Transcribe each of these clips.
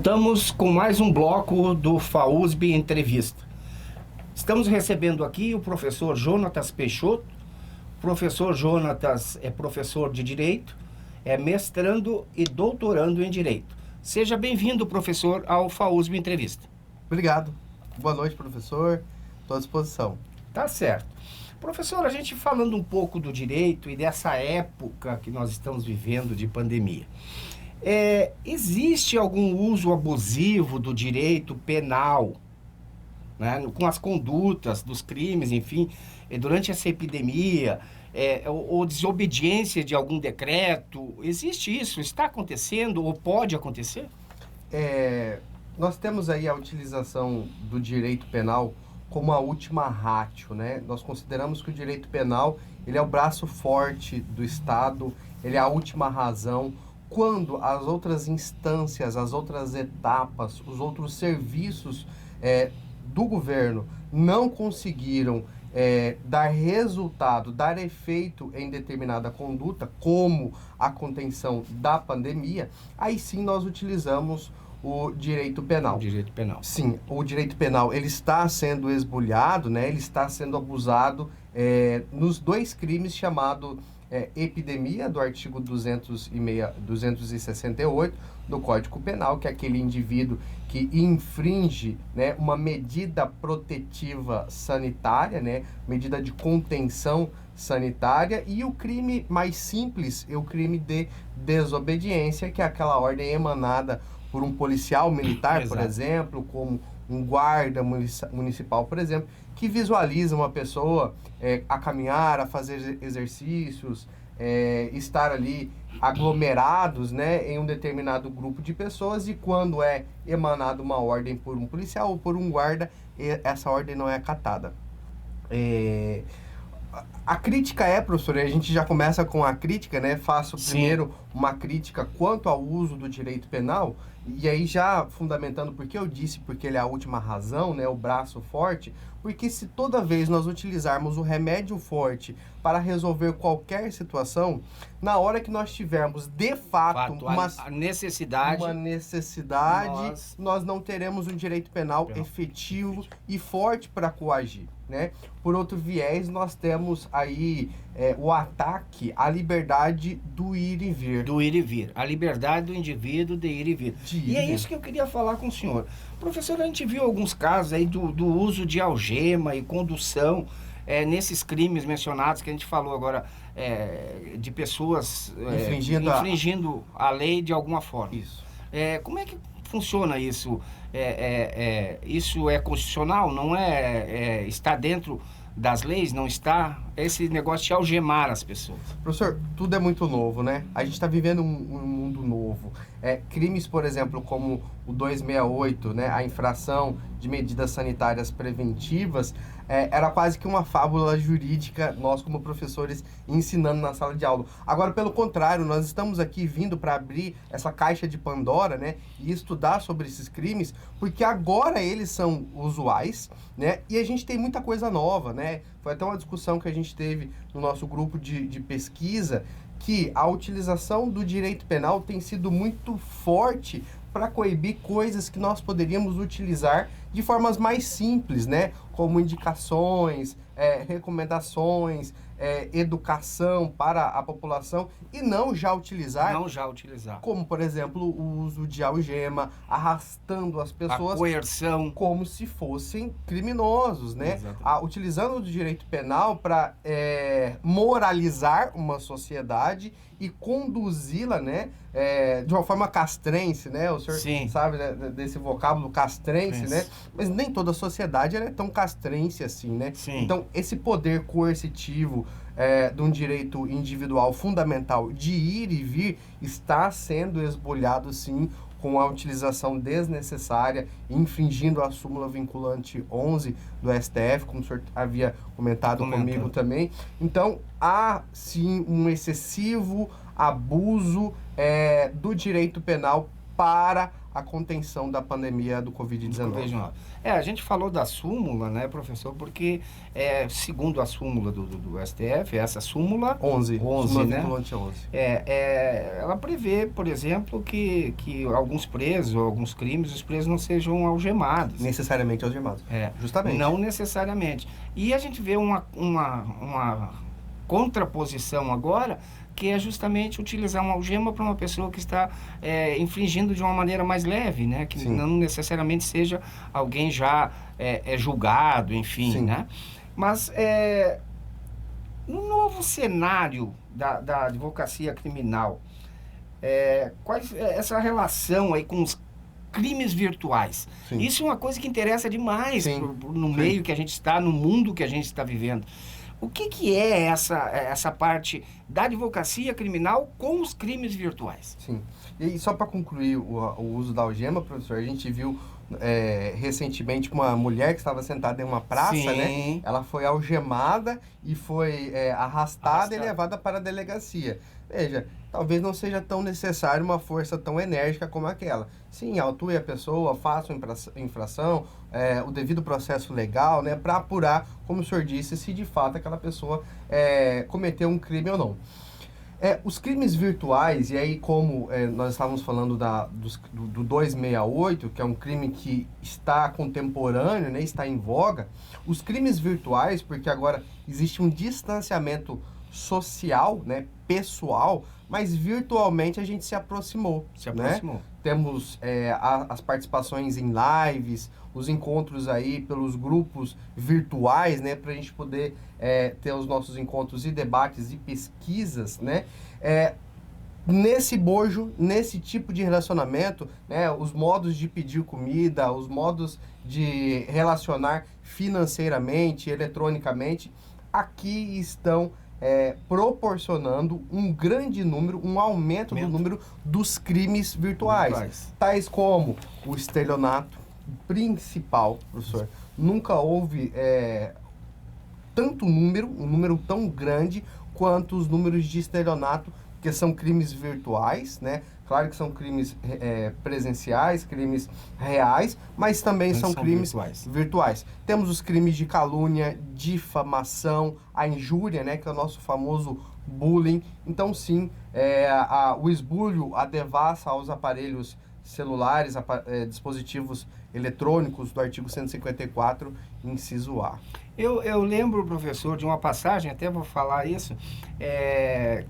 Voltamos com mais um bloco do FAUSB Entrevista. Estamos recebendo aqui o professor Jonatas Peixoto. O professor Jonatas é professor de Direito, é mestrando e doutorando em Direito. Seja bem-vindo, professor, ao FAUSB Entrevista. Obrigado. Boa noite, professor. Estou à disposição. Tá certo. Professor, a gente falando um pouco do direito e dessa época que nós estamos vivendo de pandemia. Existe algum uso abusivo do direito penal, né, com as condutas dos crimes, enfim, durante essa epidemia, ou desobediência de algum decreto? Existe isso? Está acontecendo ou pode acontecer? Nós temos aí a utilização do direito penal como a última ratio, né? Nós consideramos que o direito penal ele é o braço forte do Estado, ele é a última razão. Quando as outras instâncias, as outras etapas, os outros serviços do governo não conseguiram dar resultado, dar efeito em determinada conduta, como a contenção da pandemia, aí sim nós utilizamos o direito penal. O direito penal. Sim, o direito penal ele está sendo esbulhado, né? Ele está sendo abusado nos dois crimes chamados epidemia, do artigo 268 do Código Penal, que é aquele indivíduo que infringe, né, uma medida protetiva sanitária, né, medida de contenção sanitária, e o crime mais simples é o crime de desobediência, que é aquela ordem emanada por um policial militar, por exemplo, como um guarda municipal, por exemplo, que visualiza uma pessoa a caminhar, a fazer exercícios, estar ali aglomerados, né, em um determinado grupo de pessoas, e quando é emanada uma ordem por um policial ou por um guarda, essa ordem não é acatada. A crítica professor, a gente já começa com a crítica, né? Faço primeiro uma crítica quanto ao uso do direito penal, e aí já fundamentando porque eu disse, porque ele é a última razão, né? O braço forte, porque se toda vez nós utilizarmos o remédio forte para resolver qualquer situação, na hora que nós tivermos de fato uma necessidade, nós não teremos um direito penal efetivo e forte para coagir, né? Por outro viés, nós temos aí o ataque à liberdade do ir e vir. Do ir e vir. A liberdade do indivíduo de ir e vir. E é isso que eu queria falar com o senhor. Professor, a gente viu alguns casos aí do uso de algema e condução nesses crimes mencionados que a gente falou agora, de pessoas infringindo a lei de alguma forma. Isso. Como é que funciona isso? Isso é constitucional? Não está dentro das leis? Não está? Esse negócio de algemar as pessoas. Professor, tudo é muito novo, né? A gente está vivendo um mundo novo. Crimes, por exemplo, como o 268, né? A infração de medidas sanitárias preventivas, era quase que uma fábula jurídica, nós como professores ensinando na sala de aula. Agora, pelo contrário, nós estamos aqui vindo para abrir essa caixa de Pandora, né, e estudar sobre esses crimes, porque agora eles são usuais, né, e a gente tem muita coisa nova, né. Foi até uma discussão que a gente teve no nosso grupo de pesquisa, que a utilização do direito penal tem sido muito forte para coibir coisas que nós poderíamos utilizar de formas mais simples, né? Como indicações, recomendações, educação para a população, e não já utilizar, como, por exemplo, o uso de algema, arrastando as pessoas, a coerção, como se fossem criminosos, né? Utilizando o direito penal para moralizar uma sociedade e conduzi-la, né, de uma forma castrense, né? O senhor sabe, né, desse vocábulo castrense, né? Mas nem toda a sociedade é tão castrense assim, né? Então, esse poder coercitivo de um direito individual fundamental de ir e vir está sendo esbulhado, sim, com a utilização desnecessária, infringindo a súmula vinculante 11 do STF, como o senhor havia comentado comigo também. Então, há sim um excessivo abuso do direito penal para a contenção da pandemia do Covid-19. A gente falou da súmula, né, professor, porque segundo a súmula do STF, essa súmula 11, né? 11. Ela prevê, por exemplo, que alguns presos, ou alguns crimes, os presos não sejam algemados. Necessariamente algemados. Justamente. Não necessariamente. E a gente vê uma contraposição agora, que é justamente utilizar uma algema para uma pessoa que está infringindo de uma maneira mais leve, né? Que Sim. não necessariamente seja alguém já julgado, enfim, Sim. né? Mas no novo cenário da advocacia criminal, essa relação aí com os crimes virtuais? Sim. Isso é uma coisa que interessa demais no meio que a gente está, no mundo que a gente está vivendo. O que é essa parte da advocacia criminal com os crimes virtuais? Sim. E só para concluir o uso da algema, professor, a gente viu recentemente uma mulher que estava sentada em uma praça, Sim. né? Ela foi algemada e foi arrastada e levada para a delegacia. Veja, talvez não seja tão necessário uma força tão enérgica como aquela. Sim, autue a pessoa, faça uma infração, o devido processo legal, né, para apurar, como o senhor disse, se de fato aquela pessoa cometeu um crime ou não. Os crimes virtuais, e aí como nós estávamos falando do 268, que é um crime que está contemporâneo, né, está em voga, os crimes virtuais, porque agora existe um distanciamento social, né, pessoal, mas virtualmente a gente se aproximou. Né? Temos as participações em lives, os encontros aí pelos grupos virtuais, né, para a gente poder ter os nossos encontros e debates e pesquisas, né? Nesse bojo, nesse tipo de relacionamento, né, os modos de pedir comida, os modos de relacionar financeiramente, eletronicamente, aqui estão proporcionando um grande número, um aumento do número dos crimes virtuais. Tais como o estelionato principal, professor. Nunca houve um número tão grande quanto os números de estelionato, que são crimes virtuais, né? Claro que são crimes presenciais, crimes reais, mas também são crimes virtuais. Temos os crimes de calúnia, difamação, a injúria, né? Que é o nosso famoso bullying. Então, sim, o esbulho, a devassa aos aparelhos celulares, dispositivos eletrônicos do artigo 154, inciso A. Eu lembro, professor, de uma passagem, até vou falar isso,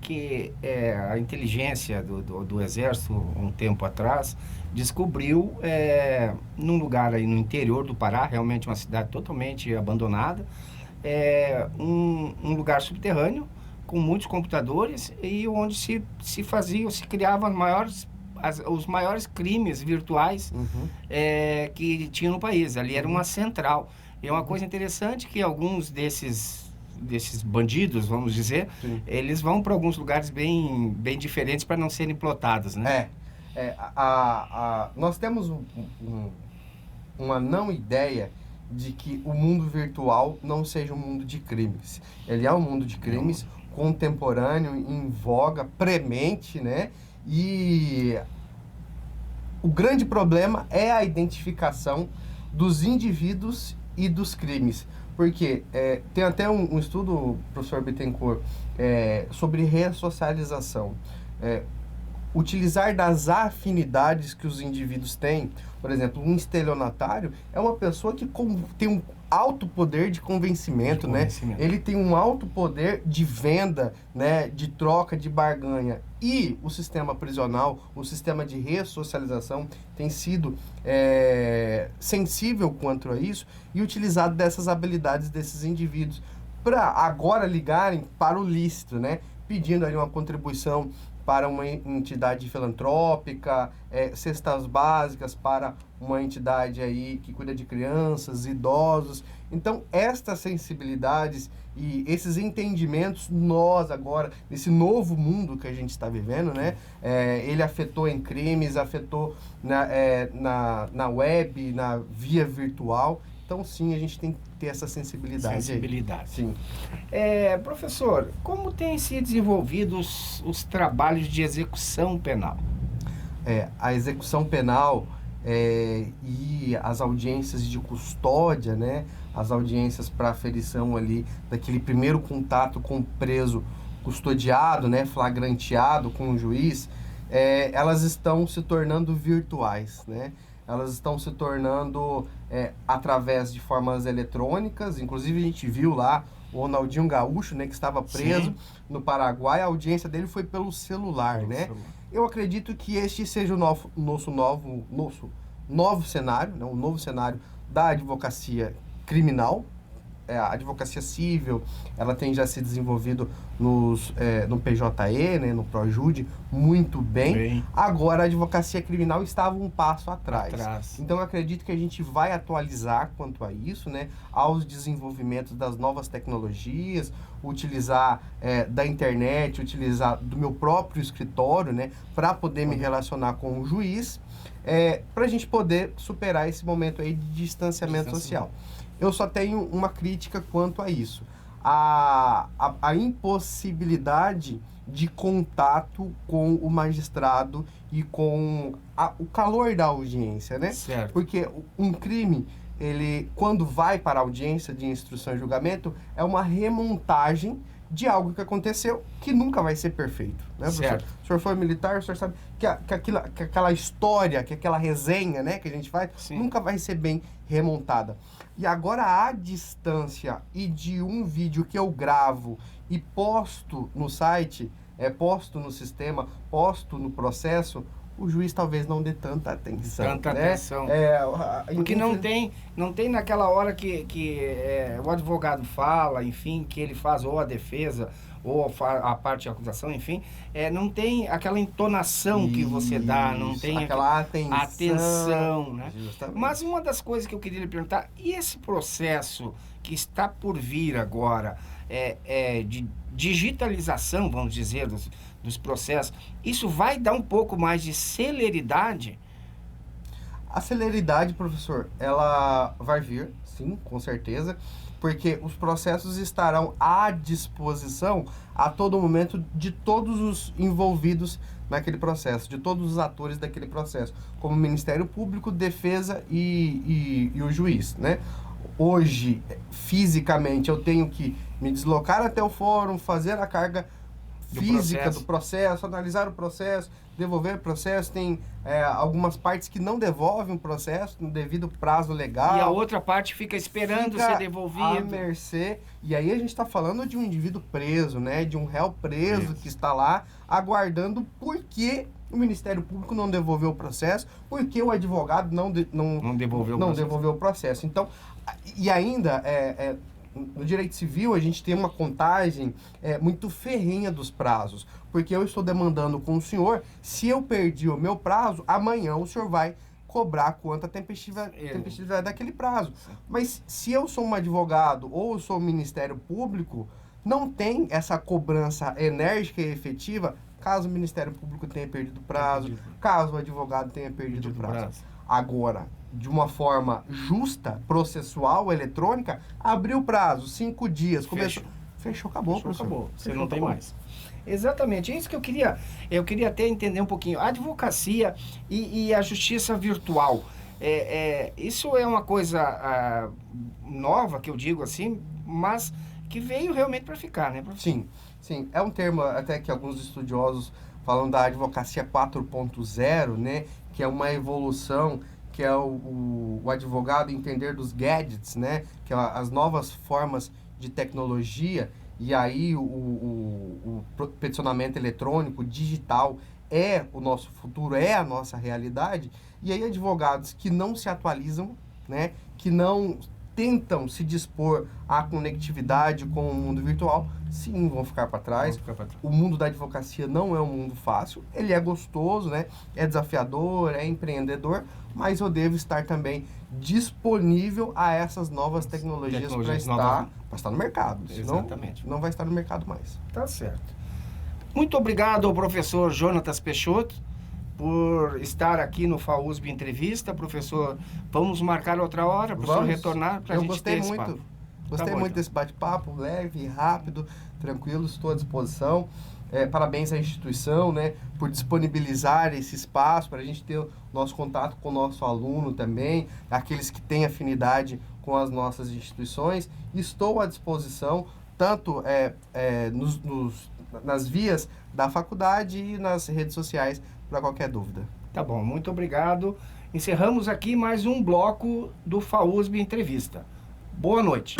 que a inteligência do Exército, um tempo atrás, descobriu, num lugar aí no interior do Pará, realmente uma cidade totalmente abandonada, um lugar subterrâneo, com muitos computadores, e onde se criavam os maiores crimes virtuais que tinha no país. Ali era uma central. E é uma coisa interessante que alguns desses bandidos, vamos dizer, eles vão para alguns lugares bem diferentes para não serem plotados, né? Nós temos uma não ideia de que o mundo virtual não seja um mundo de crimes. Ele é um mundo de crimes contemporâneo, em voga, premente, né? E o grande problema é a identificação dos indivíduos e dos crimes. Porque tem até um estudo, professor Bittencourt, sobre ressocialização. Utilizar das afinidades que os indivíduos têm. Por exemplo, um estelionatário é uma pessoa que tem um alto poder de convencimento, né? Ele tem um alto poder de venda, né? De troca, de barganha. E o sistema prisional, o sistema de ressocialização tem sido sensível quanto a isso e utilizado dessas habilidades desses indivíduos para agora ligarem para o lícito, né? Pedindo ali uma contribuição para uma entidade filantrópica, cestas básicas para uma entidade aí que cuida de crianças, idosos. Então, estas sensibilidades e esses entendimentos, nós agora, nesse novo mundo que a gente está vivendo, né? Ele afetou em crimes, afetou na web, na via virtual. Então, sim, a gente tem que ter essa sensibilidade. Sim. Professor, como têm se desenvolvido os trabalhos de execução penal? A execução penal, e as audiências de custódia, né? As audiências para aferição ali daquele primeiro contato com o preso custodiado, né? Flagranteado com o juiz, elas estão se tornando virtuais, né? Elas estão se tornando através de formas eletrônicas. Inclusive a gente viu lá o Ronaldinho Gaúcho, né, que estava preso no Paraguai. A audiência dele foi pelo celular, né? Eu acredito que este seja o nosso novo cenário, né? Um novo cenário da advocacia criminal. A advocacia civil, ela tem já se desenvolvido no PJE, né, no ProJude, muito bem. Agora, a advocacia criminal estava um passo atrás. Então, eu acredito que a gente vai atualizar quanto a isso, né, aos desenvolvimentos das novas tecnologias, utilizar da internet, utilizar do meu próprio escritório, né, para poder me relacionar com o juiz, para a gente poder superar esse momento aí de distanciamento social. Eu só tenho uma crítica quanto a isso. A impossibilidade de contato com o magistrado e com o calor da audiência, né? Certo. Porque um crime, ele, quando vai para a audiência de instrução e julgamento, é uma remontagem de algo que aconteceu que nunca vai ser perfeito, né, professor? Certo. O senhor foi militar, o senhor sabe que aquela história, que aquela resenha, né, que a gente faz, nunca vai ser bem remontada. E agora, à distância e de um vídeo que eu gravo e posto no site, posto no sistema, posto no processo, o juiz talvez não dê tanta atenção. Atenção. Porque não tem naquela hora que o advogado fala, enfim, que ele faz ou a defesa ou a parte de acusação, enfim, não tem aquela entonação que você dá, não tem aquela atenção, né? Justamente. Mas uma das coisas que eu queria lhe perguntar, e esse processo que está por vir agora, de digitalização, vamos dizer, dos processos, isso vai dar um pouco mais de celeridade? A celeridade, professor, ela vai vir, sim, com certeza, porque os processos estarão à disposição a todo momento de todos os envolvidos naquele processo, de todos os atores daquele processo, como o Ministério Público, Defesa e o juiz, né? Hoje, fisicamente, eu tenho que me deslocar até o fórum, fazer a carga física do processo, analisar o processo, devolver o processo. Tem algumas partes que não devolvem o processo no devido prazo legal. E a outra parte fica esperando ser devolvido. À mercê. E aí a gente está falando de um indivíduo preso, né? De um réu preso que está lá aguardando porque o Ministério Público não devolveu o processo, porque o advogado não devolveu o processo. Então, e ainda... no direito civil, a gente tem uma contagem muito ferrenha dos prazos, porque eu estou demandando com o senhor, se eu perdi o meu prazo, amanhã o senhor vai cobrar quanto a tempestividade daquele prazo. Mas se eu sou um advogado ou eu sou um Ministério Público, não tem essa cobrança enérgica e efetiva caso o Ministério Público tenha perdido o prazo, caso o advogado tenha perdido o prazo. Agora, de uma forma justa, processual, eletrônica, abriu o prazo, 5 dias, fechou, acabou. Você não tem mais. Exatamente, é isso que eu queria até entender um pouquinho. A advocacia e a justiça virtual, isso é uma coisa nova, que eu digo assim, mas que veio realmente para ficar, né, professor? Sim, é um termo até que alguns estudiosos falam da advocacia 4.0, né, que é uma evolução, que é o advogado entender dos gadgets, né, que é as novas formas de tecnologia, e aí o peticionamento eletrônico, digital, é o nosso futuro, é a nossa realidade, e aí advogados que não se atualizam, né, que não tentam se dispor à conectividade com o mundo virtual, sim, vão ficar para trás. O mundo da advocacia não é um mundo fácil, ele é gostoso, né? É desafiador, é empreendedor, mas eu devo estar também disponível a essas novas tecnologias para estar no mercado. Exatamente. Senão não vai estar no mercado mais. Tá certo. Muito obrigado ao professor Jonatas Peixoto por estar aqui no FAUSB Entrevista. Professor, vamos marcar outra hora para o senhor retornar para a gente ter esse papo. Gostei muito desse bate-papo, leve, rápido, tranquilo, estou à disposição. Parabéns à instituição, né, por disponibilizar esse espaço para a gente ter o nosso contato com o nosso aluno também, aqueles que têm afinidade com as nossas instituições. Estou à disposição, tanto nas vias da faculdade e nas redes sociais, para qualquer dúvida. Tá bom, muito obrigado. Encerramos aqui mais um bloco do FAUSB Entrevista. Boa noite.